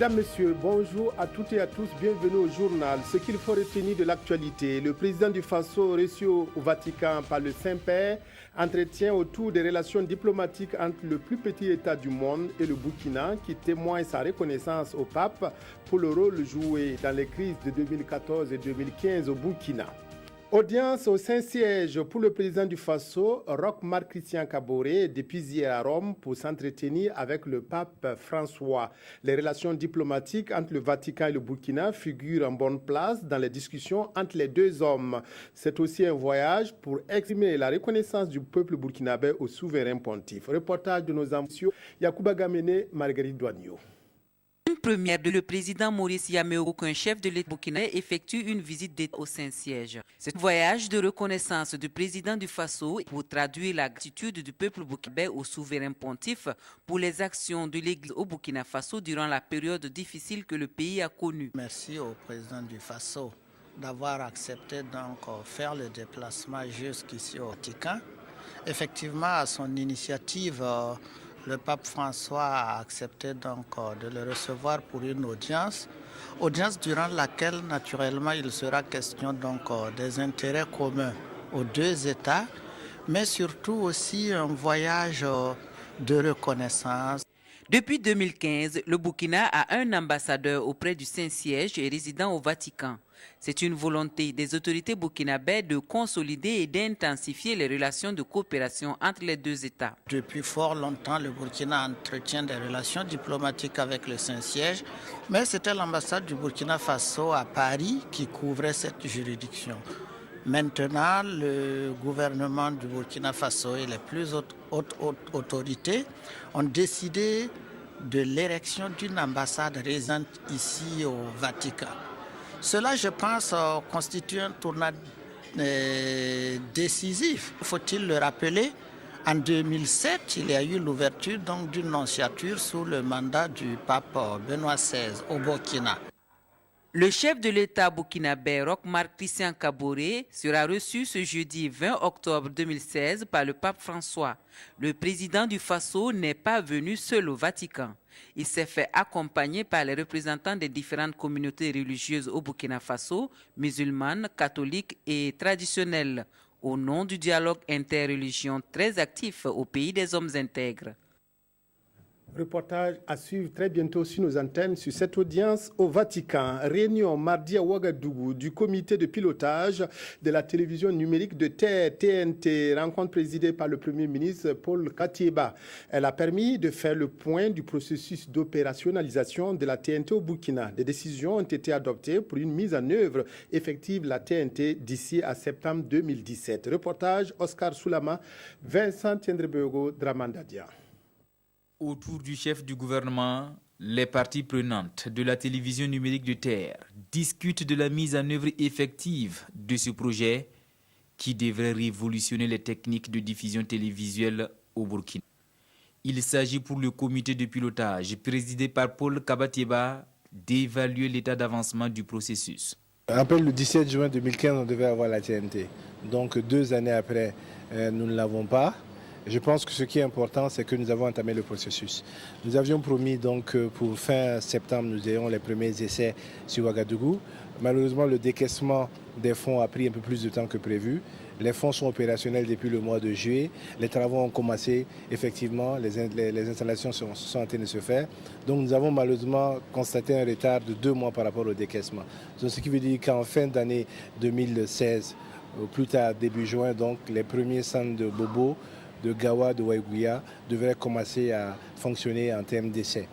Mesdames, Messieurs, bonjour à toutes et à tous, bienvenue au journal. Ce qu'il faut retenir de l'actualité, le président du Faso reçu au Vatican par le Saint-Père entretient autour des relations diplomatiques entre le plus petit État du monde et le Burkina qui témoigne sa reconnaissance au pape pour le rôle joué dans les crises de 2014 et 2015 au Burkina. Audience au Saint-Siège pour le président du Faso, Roch Marc Christian Kaboré, depuis hier à Rome pour s'entretenir avec le pape François. Les relations diplomatiques entre le Vatican et le Burkina figurent en bonne place dans les discussions entre les deux hommes. C'est aussi un voyage pour exprimer la reconnaissance du peuple burkinabé au souverain pontife. Reportage de nos amis Yacouba Gamene, Marguerite Douagneau. Une première de le président Maurice Yaméo qu'un chef de l'État burkinabé effectue une visite d'État au Saint-Siège. Ce voyage de reconnaissance du président du Faso pour traduire la gratitude du peuple burkinabé au souverain pontife pour les actions de l'Église au Burkina Faso durant la période difficile que le pays a connue. Merci au président du Faso d'avoir accepté donc faire le déplacement jusqu'ici au Vatican. Effectivement, à son initiative, le pape François a accepté donc de le recevoir pour une audience durant laquelle naturellement il sera question donc des intérêts communs aux deux États, mais surtout aussi un voyage de reconnaissance. Depuis 2015, le Burkina a un ambassadeur auprès du Saint-Siège et résident au Vatican. C'est une volonté des autorités burkinabées de consolider et d'intensifier les relations de coopération entre les deux États. Depuis fort longtemps, le Burkina entretient des relations diplomatiques avec le Saint-Siège, mais c'était l'ambassade du Burkina Faso à Paris qui couvrait cette juridiction. Maintenant, le gouvernement du Burkina Faso et les plus hautes autorités ont décidé de l'érection d'une ambassade résidente ici au Vatican. Cela, je pense, constitue un tournant décisif. Faut-il le rappeler, en 2007, il y a eu l'ouverture d'une nonciature sous le mandat du pape Benoît XVI au Burkina. Le chef de l'État burkinabé, Roch Marc Christian Kaboré, sera reçu ce jeudi 20 octobre 2016 par le pape François. Le président du Faso n'est pas venu seul au Vatican. Il s'est fait accompagner par les représentants des différentes communautés religieuses au Burkina Faso, musulmanes, catholiques et traditionnelles, au nom du dialogue interreligion très actif au pays des hommes intègres. Reportage à suivre très bientôt sur nos antennes sur cette audience au Vatican. Réunion mardi à Ouagadougou du comité de pilotage de la télévision numérique de terre TNT. Rencontre présidée par le Premier ministre Paul Katieba. Elle a permis de faire le point du processus d'opérationnalisation de la TNT au Burkina. Des décisions ont été adoptées pour une mise en œuvre effective de la TNT d'ici à septembre 2017. Reportage Oscar Soulama, Vincent Tiendrebego, Dramandadia. Autour du chef du gouvernement, les parties prenantes de la télévision numérique de terre discutent de la mise en œuvre effective de ce projet qui devrait révolutionner les techniques de diffusion télévisuelle au Burkina. Il s'agit pour le comité de pilotage présidé par Paul Kabatieba d'évaluer l'état d'avancement du processus. Après le 17 juin 2015, on devait avoir la TNT. Donc 2 années après, nous ne l'avons pas. Je pense que ce qui est important, c'est que nous avons entamé le processus. Nous avions promis donc pour fin septembre, nous ayons les premiers essais sur Ouagadougou. Malheureusement, le décaissement des fonds a pris un peu plus de temps que prévu. Les fonds sont opérationnels depuis le mois de juillet. Les travaux ont commencé, effectivement, les installations sont en train de se faire. Donc nous avons malheureusement constaté un retard de 2 mois par rapport au décaissement. Donc, ce qui veut dire qu'en fin d'année 2016, au plus tard début juin, donc les premiers centres de Bobo, de Gawa, de Waiguya devraient commencer à fonctionner en termes d'essais.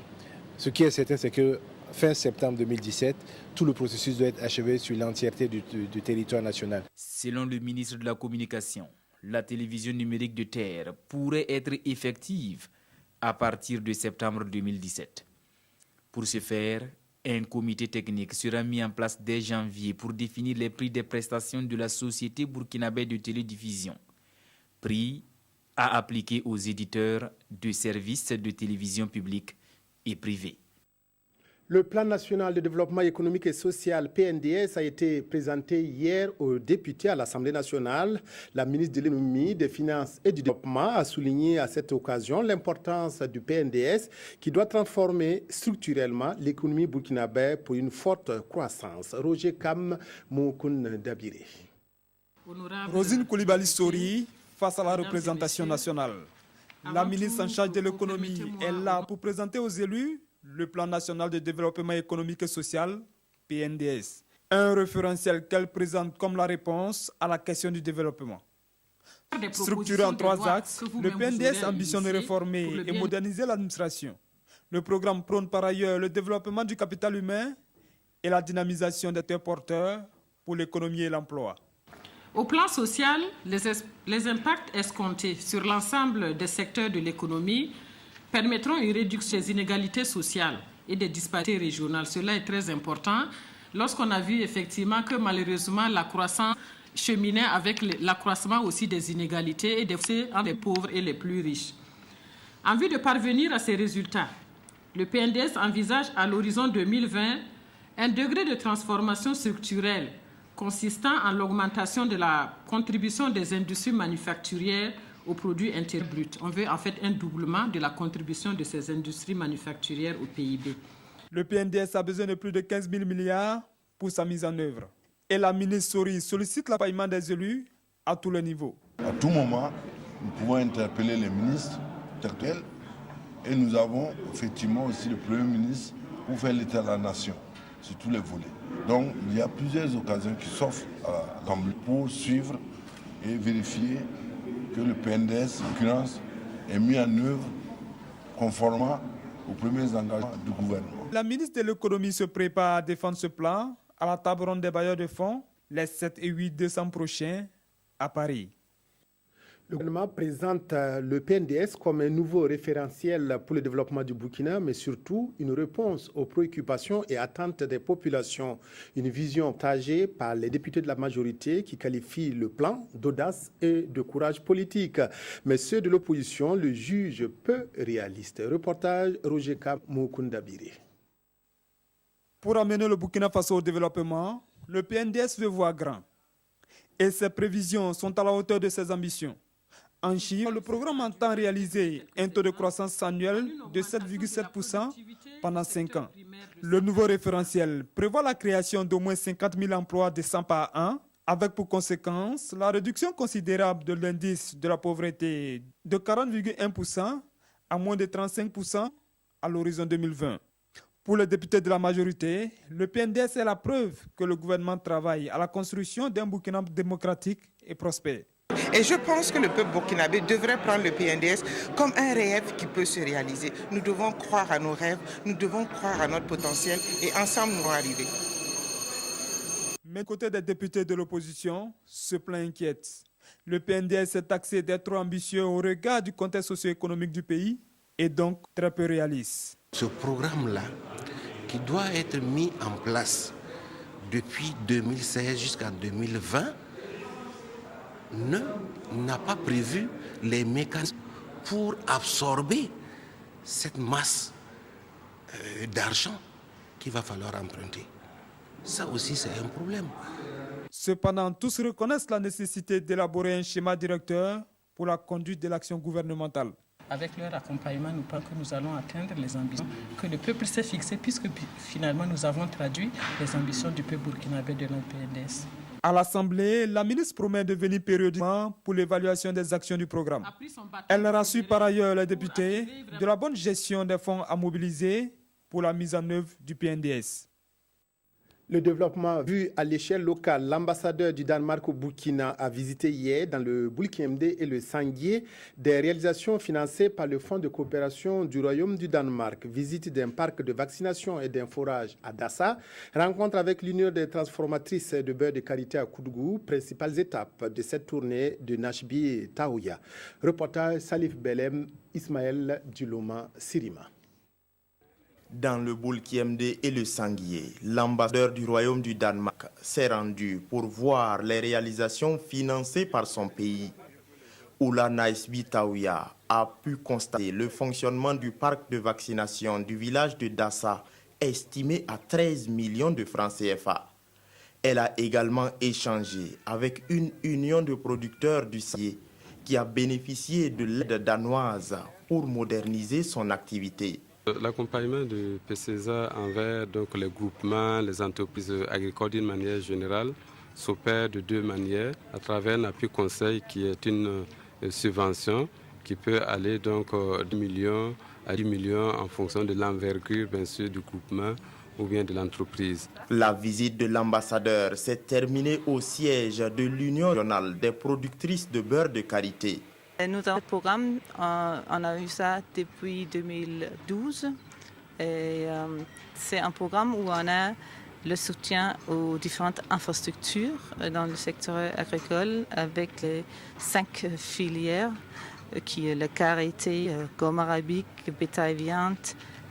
Ce qui est certain, c'est que fin septembre 2017, tout le processus doit être achevé sur l'entièreté du territoire national. Selon le ministre de la Communication, la télévision numérique de terre pourrait être effective à partir de septembre 2017. Pour ce faire, un comité technique sera mis en place dès janvier pour définir les prix des prestations de la société burkinabé de télédiffusion. Prix à appliquer aux éditeurs de services de télévision publique et privée. Le plan national de développement économique et social PNDS a été présenté hier aux députés à l'Assemblée nationale. La ministre de l'Économie, des Finances et du Développement a souligné à cette occasion l'importance du PNDS qui doit transformer structurellement l'économie burkinabé pour une forte croissance. Roger Kam Moukoun Dabiré. Rosine Koulibaly-Sori face à la représentation nationale. La ministre en charge de l'économie est là pour présenter aux élus le plan national de développement économique et social, PNDS. Un référentiel qu'elle présente comme la réponse à la question du développement. Structuré en 3 axes, le PNDS ambitionne de réformer et moderniser l'administration. Le programme prône par ailleurs le développement du capital humain et la dynamisation des acteurs porteurs pour l'économie et l'emploi. Au plan social, les impacts escomptés sur l'ensemble des secteurs de l'économie permettront une réduction des inégalités sociales et des disparités régionales. Cela est très important lorsqu'on a vu effectivement que malheureusement la croissance cheminait avec l'accroissement aussi des inégalités et des fossés entre les pauvres et les plus riches. En vue de parvenir à ces résultats, le PNDS envisage à l'horizon 2020 un degré de transformation structurelle consistant en l'augmentation de la contribution des industries manufacturières au produit intérieur brut. On veut en fait un doublement de la contribution de ces industries manufacturières au PIB. Le PNDS a besoin de plus de 15 000 milliards pour sa mise en œuvre. Et la ministre Sori sollicite l'accompagnement des élus à tous les niveaux. À tout moment, nous pouvons interpeller les ministres actuels et nous avons effectivement aussi le Premier ministre pour faire l'état de la nation sur tous les volets. Donc il y a plusieurs occasions qui s'offrent à l'Assemblée pour suivre et vérifier que le PNDS, en l'occurrence, est mis en œuvre conformément aux premiers engagements du gouvernement. La ministre de l'économie se prépare à défendre ce plan à la table ronde des bailleurs de fonds les 7 et 8 décembre prochains à Paris. Le gouvernement présente le PNDS comme un nouveau référentiel pour le développement du Burkina, mais surtout une réponse aux préoccupations et attentes des populations. Une vision partagée par les députés de la majorité qui qualifient le plan d'audace et de courage politique. Mais ceux de l'opposition le jugent peu réaliste. Reportage Roger K. Moukundabiri. Pour amener le Burkina Faso au développement, le PNDS veut voir grand. Et ses prévisions sont à la hauteur de ses ambitions. En chiffres, le programme entend réaliser un taux de croissance annuel de 7,7% pendant 5 ans. Le nouveau référentiel prévoit la création d'au moins 50 000 emplois décents par an, avec pour conséquence la réduction considérable de l'indice de la pauvreté de 40,1% à moins de 35% à l'horizon 2020. Pour les députés de la majorité, le PNDS est la preuve que le gouvernement travaille à la construction d'un Burkina démocratique et prospère. Et je pense que le peuple burkinabé devrait prendre le PNDS comme un rêve qui peut se réaliser. Nous devons croire à nos rêves, nous devons croire à notre potentiel et ensemble nous allons arriver. Mais côté des députés de l'opposition, ce plan inquiète. Le PNDS est taxé d'être trop ambitieux au regard du contexte socio-économique du pays et donc très peu réaliste. Ce programme-là, qui doit être mis en place depuis 2016 jusqu'à 2020, n'a pas prévu les mécanismes pour absorber cette masse d'argent qu'il va falloir emprunter. Ça aussi, c'est un problème. Cependant, tous reconnaissent la nécessité d'élaborer un schéma directeur pour la conduite de l'action gouvernementale. Avec leur accompagnement, nous pensons que nous allons atteindre les ambitions que le peuple s'est fixées, puisque finalement nous avons traduit les ambitions du peuple burkinabé de notre PNDS. À l'Assemblée, la ministre promet de venir périodiquement pour l'évaluation des actions du programme. Elle rassure par ailleurs les députés de la bonne gestion des fonds à mobiliser pour la mise en œuvre du PNDS. Le développement vu à l'échelle locale, l'ambassadeur du Danemark au Burkina a visité hier dans le Bulkmd et le Sanguier des réalisations financées par le Fonds de coopération du Royaume du Danemark. Visite d'un parc de vaccination et d'un forage à Dassa. Rencontre avec l'Union des transformatrices de beurre de karité à Koudgou. Principales étapes de cette tournée de Nachbi Taouya. Reportage Salif Belem, Ismaël Duloma Sirima. Dans le Bulkmd et le Sanguier, l'ambassadeur du Royaume du Danemark s'est rendu pour voir les réalisations financées par son pays. Oula Nachbi Taouya a pu constater le fonctionnement du parc de vaccination du village de Dassa estimé à 13 millions de francs CFA. Elle a également échangé avec une union de producteurs du sanglier qui a bénéficié de l'aide danoise pour moderniser son activité. L'accompagnement de PCSA envers donc, les groupements, les entreprises agricoles d'une manière générale s'opère de deux manières, à travers un appui conseil qui est une subvention qui peut aller donc de 2 millions à 10 millions en fonction de l'envergure bien sûr du groupement ou bien de l'entreprise. La visite de l'ambassadeur s'est terminée au siège de l'Union régionale des productrices de beurre de karité. Nous avons un programme, on a eu ça depuis 2012 et c'est un programme où on a le soutien aux différentes infrastructures dans le secteur agricole avec les 5 filières qui est le karité, gomme arabique, bétail viande,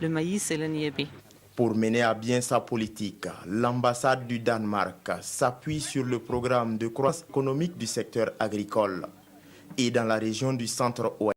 le maïs et le niébé. Pour mener à bien sa politique, l'ambassade du Danemark s'appuie sur le programme de croissance économique du secteur agricole et dans la région du Centre-Ouest.